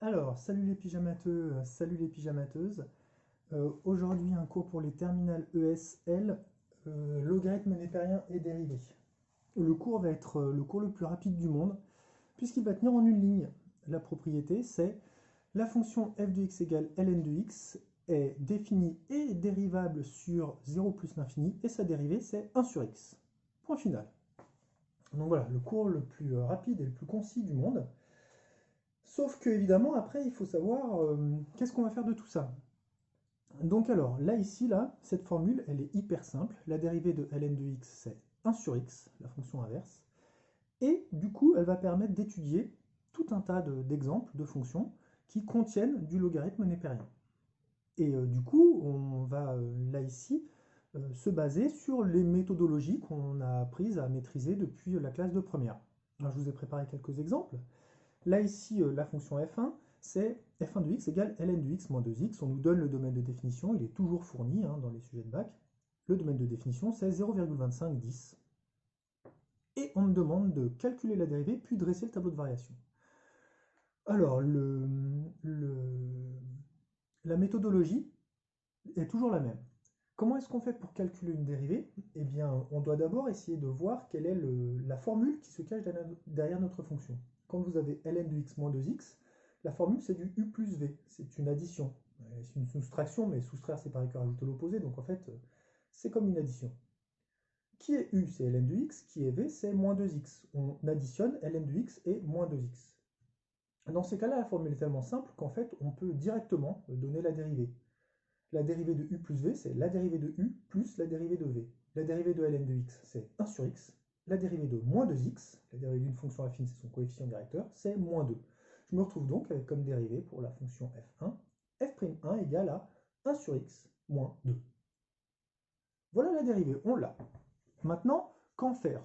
Alors, salut les pyjamateux, salut les pyjamateuses. Aujourd'hui, un cours pour les terminales ESL, logarithme népérien et dérivés. Le cours va être le cours le plus rapide du monde, puisqu'il va tenir en une ligne. La propriété, c'est la fonction f de x égale ln de x est définie et dérivable sur 0 plus l'infini, et sa dérivée, c'est 1 sur x. Point final. Donc voilà, le cours le plus rapide et le plus concis du monde. Sauf que, évidemment, après, il faut savoir qu'est-ce qu'on va faire de tout ça. Donc alors, là, ici, là, cette formule, elle est hyper simple. La dérivée de ln de x, c'est 1 sur x, la fonction inverse. Et du coup, elle va permettre d'étudier tout un tas d'exemples de fonctions qui contiennent du logarithme népérien. Et du coup, on va, là, ici, se baser sur les méthodologies qu'on a apprises à maîtriser depuis la classe de première. Alors, je vous ai préparé quelques exemples. Là, ici, la fonction f1, c'est f1 de x égale ln de x moins 2x. On nous donne le domaine de définition, il est toujours fourni dans les sujets de bac. Le domaine de définition, c'est 0,2510. Et on me demande de calculer la dérivée, puis dresser le tableau de variation. Alors, la méthodologie est toujours la même. Comment est-ce qu'on fait pour calculer une dérivée? Eh bien, on doit d'abord essayer de voir quelle est la formule qui se cache derrière notre fonction. Quand vous avez ln de x moins 2x, la formule c'est du u plus v, c'est une addition. C'est une soustraction, mais soustraire c'est pareil que rajouter l'opposé, donc en fait c'est comme une addition. Qui est u? C'est ln de x, qui est v? C'est moins 2x. On additionne ln de x et moins 2x. Dans ces cas-là, la formule est tellement simple qu'en fait on peut directement donner la dérivée. La dérivée de u plus v, c'est la dérivée de u plus la dérivée de v. La dérivée de ln de x, c'est 1 sur x. La dérivée de moins 2x, la dérivée d'une fonction affine, c'est son coefficient directeur, c'est moins 2. Je me retrouve donc avec comme dérivée pour la fonction f1, f'1 égale à 1 sur x moins 2. Voilà la dérivée, on l'a. Maintenant, qu'en faire?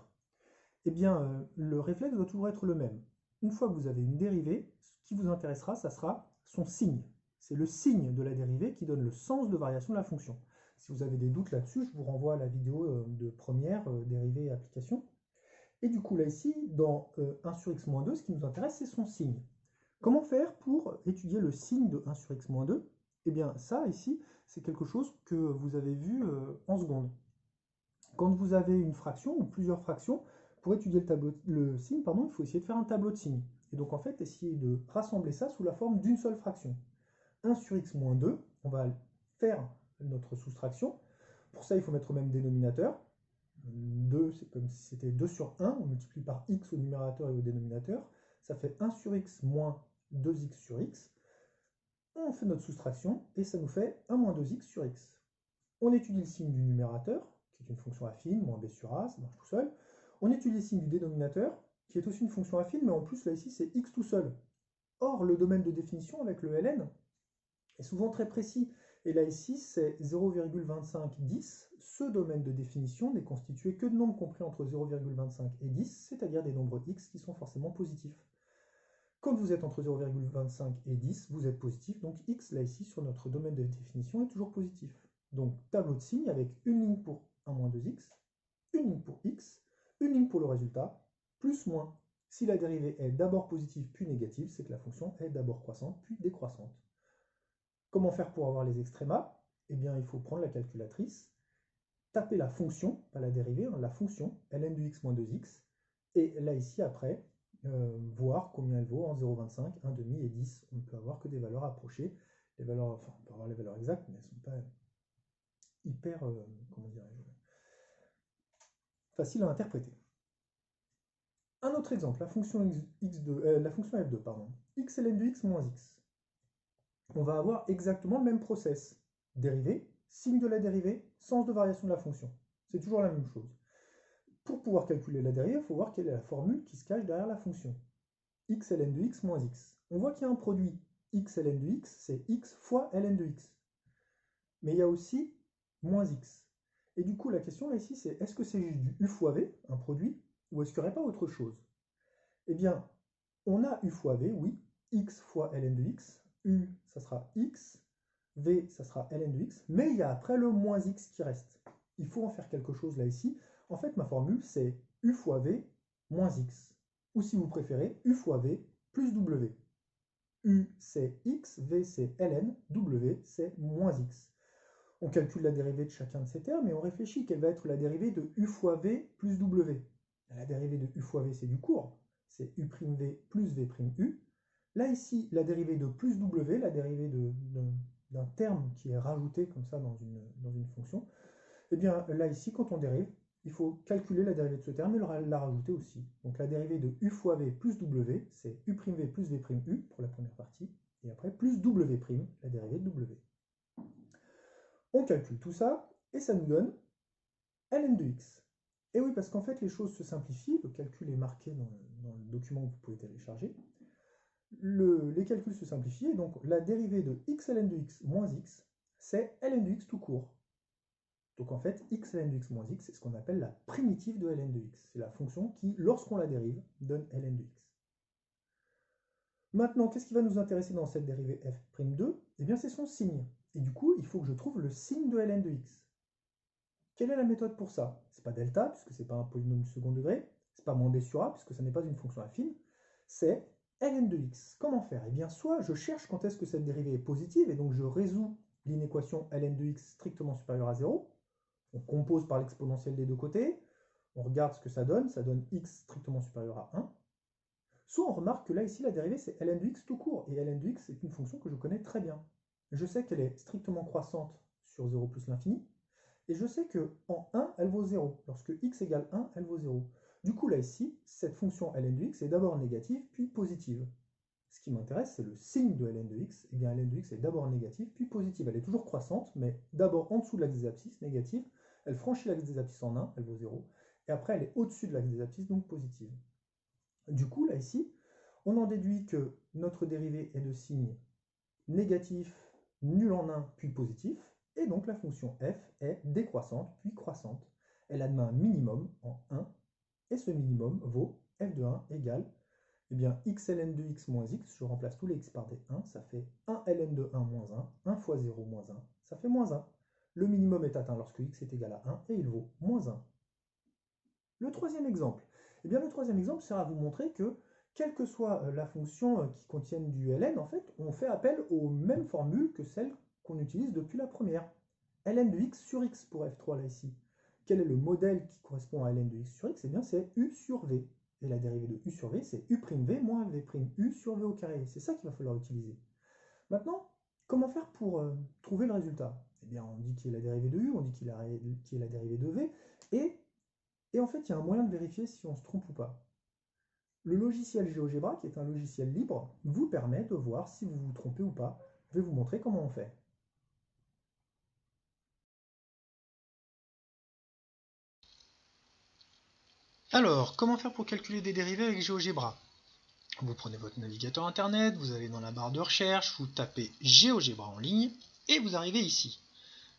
Eh bien, le réflexe doit toujours être le même. Une fois que vous avez une dérivée, ce qui vous intéressera, ça sera son signe. C'est le signe de la dérivée qui donne le sens de variation de la fonction. Si vous avez des doutes là-dessus, je vous renvoie à la vidéo de première dérivée et application. Et du coup, là ici, dans 1 sur x moins 2, ce qui nous intéresse, c'est son signe. Comment faire pour étudier le signe de 1 sur x moins 2? Eh bien, ça ici, c'est quelque chose que vous avez vu en seconde. Quand vous avez une fraction ou plusieurs fractions, pour étudier le signe, il faut essayer de faire un tableau de signes. Et donc en fait, essayer de rassembler ça sous la forme d'une seule fraction. 1 sur x moins 2, on va faire notre soustraction. Pour ça, il faut mettre au même dénominateur. 2, c'est comme si c'était 2 sur 1, on multiplie par x au numérateur et au dénominateur. Ça fait 1 sur x moins 2x sur x. On fait notre soustraction et ça nous fait 1 moins 2x sur x. On étudie le signe du numérateur, qui est une fonction affine, moins b sur a, ça marche tout seul. On étudie le signe du dénominateur, qui est aussi une fonction affine, mais en plus, là, ici, c'est x tout seul. Or, le domaine de définition avec le ln est souvent très précis. Et là, ici, c'est 0,2510. Ce domaine de définition n'est constitué que de nombres compris entre 0,25 et 10, c'est-à-dire des nombres x qui sont forcément positifs. Quand vous êtes entre 0,25 et 10, vous êtes positif, donc x, là, ici, sur notre domaine de définition, est toujours positif. Donc, tableau de signes avec une ligne pour 1 moins 2x, une ligne pour x, une ligne pour le résultat, plus moins. Si la dérivée est d'abord positive puis négative, c'est que la fonction est d'abord croissante puis décroissante. Comment faire pour avoir les extrémas? Eh bien, il faut prendre la calculatrice, taper la fonction, pas la dérivée, la fonction, ln de x moins 2x, et là, ici, après, voir combien elle vaut en 0,25, 1,5 et 10. On ne peut avoir que des valeurs approchées. Les valeurs, enfin, on peut avoir les valeurs exactes, mais elles ne sont pas hyper, comment dirais-je, facile à interpréter. Un autre exemple, la fonction, la fonction f2, pardon, x ln de x moins x. On va avoir exactement le même process. Dérivée, signe de la dérivée, sens de variation de la fonction. C'est toujours la même chose. Pour pouvoir calculer la dérivée, il faut voir quelle est la formule qui se cache derrière la fonction. X ln de x moins x. On voit qu'il y a un produit x ln de x, c'est x fois ln de x. Mais il y a aussi moins x. Et du coup, la question là ici, c'est est-ce que c'est juste du u fois v, un produit, ou est-ce qu'il n'y aurait pas autre chose? Eh bien, on a u fois v, oui, x fois ln de x, u, ça sera x, v, ça sera ln de x, mais il y a après le moins x qui reste. Il faut en faire quelque chose là ici. En fait, ma formule, c'est u fois v moins x, ou si vous préférez, u fois v plus w. U c'est x, v c'est ln, w c'est moins x. On calcule la dérivée de chacun de ces termes et on réfléchit quelle va être la dérivée de u fois v plus w. La dérivée de u fois v, c'est du court, c'est u' v plus v' u. Là, ici, la dérivée de plus w, la dérivée d'un terme qui est rajouté comme ça dans une fonction, et bien là, ici, quand on dérive, il faut calculer la dérivée de ce terme et la rajouter aussi. Donc la dérivée de u fois v plus w, c'est u' v plus v' u pour la première partie, et après plus w', la dérivée de w. On calcule tout ça, et ça nous donne ln de x. Et oui, parce qu'en fait, les choses se simplifient, le calcul est marqué dans le document que vous pouvez télécharger. Les calculs se simplifient, et donc la dérivée de x ln de x moins x, c'est ln de x tout court. Donc en fait, x ln de x moins x, c'est ce qu'on appelle la primitive de ln de x. C'est la fonction qui, lorsqu'on la dérive, donne ln de x. Maintenant, qu'est-ce qui va nous intéresser dans cette dérivée f'2? Eh bien, c'est son signe. Et du coup, il faut que je trouve le signe de ln de x. Quelle est la méthode pour ça? C'est pas delta, puisque c'est pas un polynôme du second degré. C'est pas moins b sur a, puisque ça n'est pas une fonction affine. C'est ln de x. Comment faire? Eh bien, soit je cherche quand est-ce que cette dérivée est positive, et donc je résous l'inéquation ln de x strictement supérieure à 0. On compose par l'exponentielle des deux côtés. On regarde ce que ça donne x strictement supérieur à 1. Soit on remarque que là, ici, la dérivée, c'est ln de x tout court. Et ln de x, c'est une fonction que je connais très bien. Je sais qu'elle est strictement croissante sur 0 plus l'infini. Et je sais qu'en 1, elle vaut 0. Lorsque x égale 1, elle vaut 0. Du coup, là, ici, cette fonction ln de x est d'abord négative, puis positive. Ce qui m'intéresse, c'est le signe de ln de x. Et bien, ln de x est d'abord négative, puis positive. Elle est toujours croissante, mais d'abord en dessous de l'axe des abscisses, négative. Elle franchit l'axe des abscisses en 1, elle vaut 0. Et après, elle est au-dessus de l'axe des abscisses, donc positive. Du coup, là, ici, on en déduit que notre dérivée est de signe négatif, nul en 1, puis positif. Et donc la fonction f est décroissante, puis croissante. Elle admet un minimum en 1, et ce minimum vaut f de 1 égale, eh bien, x ln de x moins x, je remplace tous les x par des 1, ça fait 1 ln de 1 moins 1, 1 fois 0 moins 1, ça fait moins 1. Le minimum est atteint lorsque x est égal à 1, et il vaut moins 1. Le troisième exemple. Eh bien, le troisième exemple sert à vous montrer que, quelle que soit la fonction qui contienne du ln, en fait, on fait appel aux mêmes formules que celles qu'on utilise depuis la première. ln de x sur x pour f3 là ici. Quel est le modèle qui correspond à ln de x sur x? Eh bien, c'est u sur v. Et la dérivée de u sur v, c'est u'v moins v' sur v au carré. C'est ça qu'il va falloir utiliser. Maintenant, comment faire pour trouver le résultat? Eh bien, on dit qu'il y a la dérivée de u, on dit qu'il y a la dérivée de v, et en fait, il y a un moyen de vérifier si on se trompe ou pas. Le logiciel GeoGebra, qui est un logiciel libre, vous permet de voir si vous vous trompez ou pas. Je vais vous montrer comment on fait. Alors, comment faire pour calculer des dérivées avec GeoGebra? Vous prenez votre navigateur internet, vous allez dans la barre de recherche, vous tapez GeoGebra en ligne, et vous arrivez ici.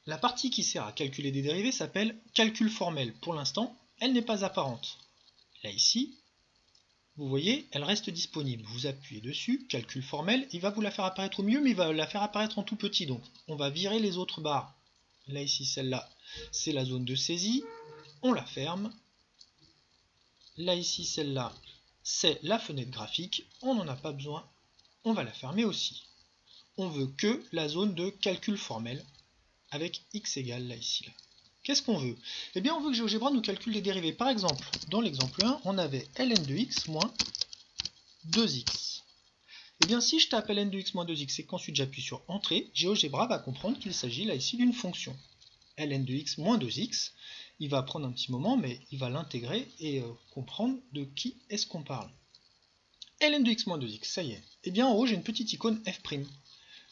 La partie qui sert à calculer des dérivées s'appelle calcul formel. Pour l'instant, elle n'est pas apparente. Là ici, vous voyez, elle reste disponible. Vous appuyez dessus, calcul formel, il va vous la faire apparaître au mieux, mais il va la faire apparaître en tout petit. Donc, on va virer les autres barres. Là ici, celle-là, c'est la zone de saisie. On la ferme. Là ici, celle-là, c'est la fenêtre graphique. On n'en a pas besoin. On va la fermer aussi. On veut que la zone de calcul formel avec x égale là ici. Là. Qu'est-ce qu'on veut? Eh bien, on veut que GeoGebra nous calcule les dérivées. Par exemple, dans l'exemple 1, on avait ln de x moins 2x. Eh bien, si je tape ln de x moins 2x et qu'ensuite j'appuie sur Entrée, GeoGebra va comprendre qu'il s'agit là ici d'une fonction. ln de x moins 2x, il va prendre un petit moment, mais il va l'intégrer et comprendre de qui est-ce qu'on parle. ln de x moins 2x, ça y est. Eh bien, en haut, j'ai une petite icône f'.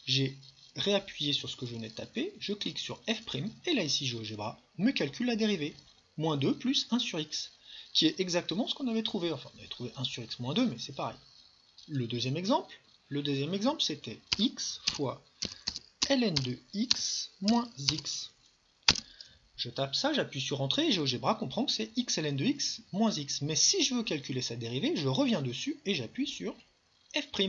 J'ai réappuyé sur ce que je venais de taper, je clique sur f', et là ici GeoGebra me calcule la dérivée. Moins 2 plus 1 sur x, qui est exactement ce qu'on avait trouvé. Enfin, on avait trouvé 1 sur x moins 2, mais c'est pareil. Le deuxième exemple c'était x fois ln de x moins x. Je tape ça, j'appuie sur Entrée, et GeoGebra comprend que c'est x ln de x moins x. Mais si je veux calculer sa dérivée, je reviens dessus et j'appuie sur f'.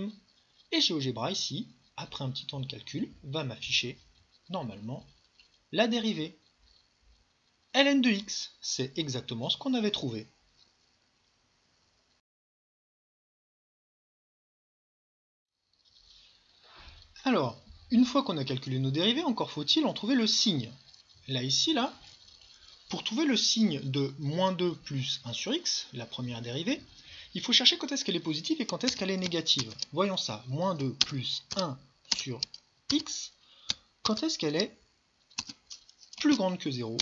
Et GeoGebra ici, après un petit temps de calcul, va m'afficher, normalement, la dérivée. ln de x, c'est exactement ce qu'on avait trouvé. Alors, une fois qu'on a calculé nos dérivés, encore faut-il en trouver le signe. Là, ici, là, pour trouver le signe de moins 2 plus 1 sur x, la première dérivée, il faut chercher quand est-ce qu'elle est positive et quand est-ce qu'elle est négative. Voyons ça, moins 2 plus 1 sur x, quand est-ce qu'elle est plus grande que 0,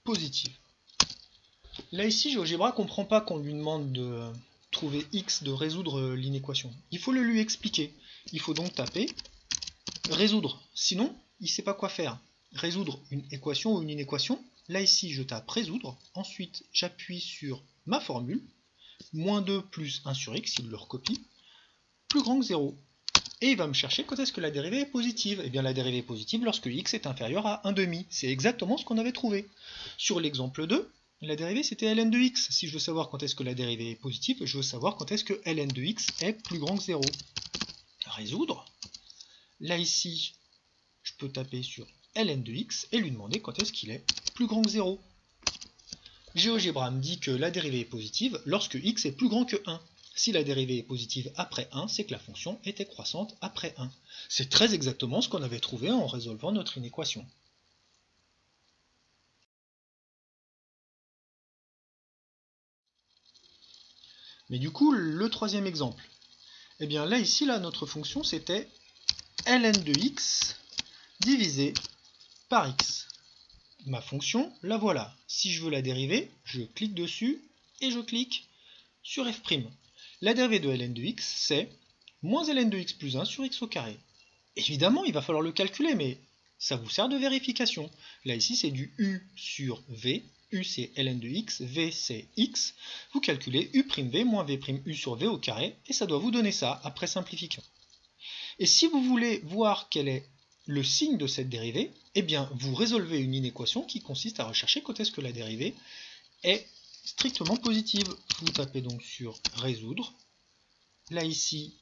positive. Là ici, GeoGebra ne comprend pas qu'on lui demande de trouver x, de résoudre l'inéquation. Il faut le lui expliquer. Il faut donc taper résoudre. Sinon, il ne sait pas quoi faire. Résoudre une équation ou une inéquation. Là ici, je tape résoudre. Ensuite, j'appuie sur ma formule. Moins 2 plus 1 sur x, il le recopie, plus grand que 0. Et il va me chercher quand est-ce que la dérivée est positive. Eh bien la dérivée est positive lorsque x est inférieur à 1,5. C'est exactement ce qu'on avait trouvé. Sur l'exemple 2, la dérivée c'était ln de x. Si je veux savoir quand est-ce que la dérivée est positive, je veux savoir quand est-ce que ln de x est plus grand que 0. Résoudre. Là ici, je peux taper sur ln de x et lui demander quand est-ce qu'il est plus grand que 0. GeoGebra me dit que la dérivée est positive lorsque x est plus grand que 1. Si la dérivée est positive après 1, c'est que la fonction était croissante après 1. C'est très exactement ce qu'on avait trouvé en résolvant notre inéquation. Mais du coup, le troisième exemple. Eh bien là, ici, là, notre fonction, c'était ln de x divisé par x. Ma fonction, la voilà. Si je veux la dériver, je clique dessus et je clique sur f'. La dérivée de ln de x, c'est moins ln de x plus 1 sur x au carré. Évidemment, il va falloir le calculer, mais ça vous sert de vérification. Là, ici, c'est du u sur v. U, c'est ln de x, v, c'est x. Vous calculez u'v moins v'u sur v au carré, et ça doit vous donner ça, après simplification. Et si vous voulez voir quel est le signe de cette dérivée, eh bien, vous résolvez une inéquation qui consiste à rechercher quand est-ce que la dérivée est strictement positive. Vous tapez donc sur résoudre. Là, ici,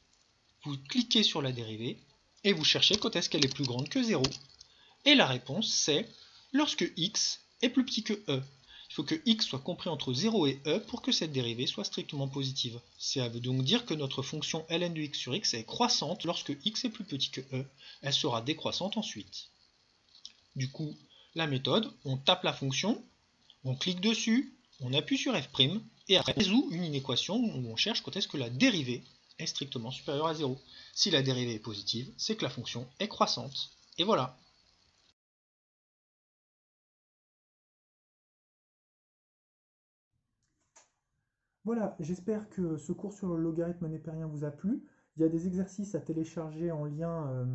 vous cliquez sur la dérivée, et vous cherchez quand est-ce qu'elle est plus grande que 0. Et la réponse, c'est lorsque x est plus petit que e. Il faut que x soit compris entre 0 et e pour que cette dérivée soit strictement positive. Ça veut donc dire que notre fonction ln de x sur x est croissante lorsque x est plus petit que e. Elle sera décroissante ensuite. Du coup, la méthode, on tape la fonction, on clique dessus, on appuie sur f', et après on résout une inéquation où on cherche quand est-ce que la dérivée est strictement supérieure à 0. Si la dérivée est positive, c'est que la fonction est croissante. Et voilà. Voilà, j'espère que ce cours sur le logarithme népérien vous a plu. Il y a des exercices à télécharger en lien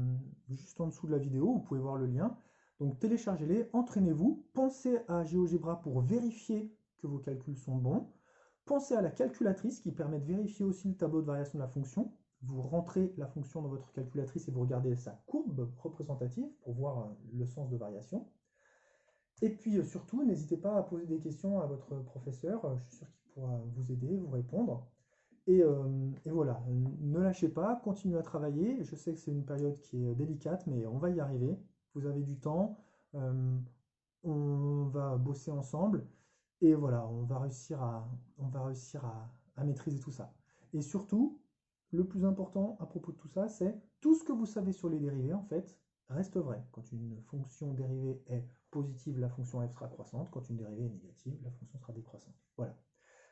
juste en dessous de la vidéo, vous pouvez voir le lien. Donc téléchargez-les, entraînez-vous, pensez à GeoGebra pour vérifier que vos calculs sont bons. Pensez à la calculatrice qui permet de vérifier aussi le tableau de variation de la fonction. Vous rentrez la fonction dans votre calculatrice et vous regardez sa courbe représentative pour voir le sens de variation. Et puis surtout, n'hésitez pas à poser des questions à votre professeur, je suis sûr qu'il pourra vous aider, vous répondre. Et voilà, ne lâchez pas, continuez à travailler. Je sais que c'est une période qui est délicate, mais on va y arriver. Vous avez du temps, on va bosser ensemble, et voilà, on va réussir à maîtriser tout ça. Et surtout, le plus important à propos de tout ça, c'est tout ce que vous savez sur les dérivés, en fait, reste vrai. Quand une fonction dérivée est positive, la fonction f sera croissante. Quand une dérivée est négative, la fonction sera décroissante. Voilà.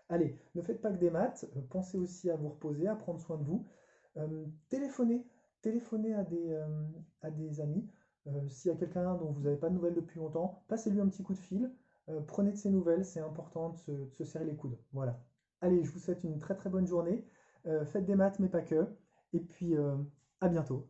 Allez, ne faites pas que des maths, pensez aussi à vous reposer, à prendre soin de vous. Téléphonez, téléphonez à des amis. S'il y a quelqu'un dont vous n'avez pas de nouvelles depuis longtemps, passez-lui un petit coup de fil. Prenez de ses nouvelles, c'est important de se serrer les coudes. Voilà. Allez, je vous souhaite une très très bonne journée. Faites des maths, mais pas que. Et puis, à bientôt.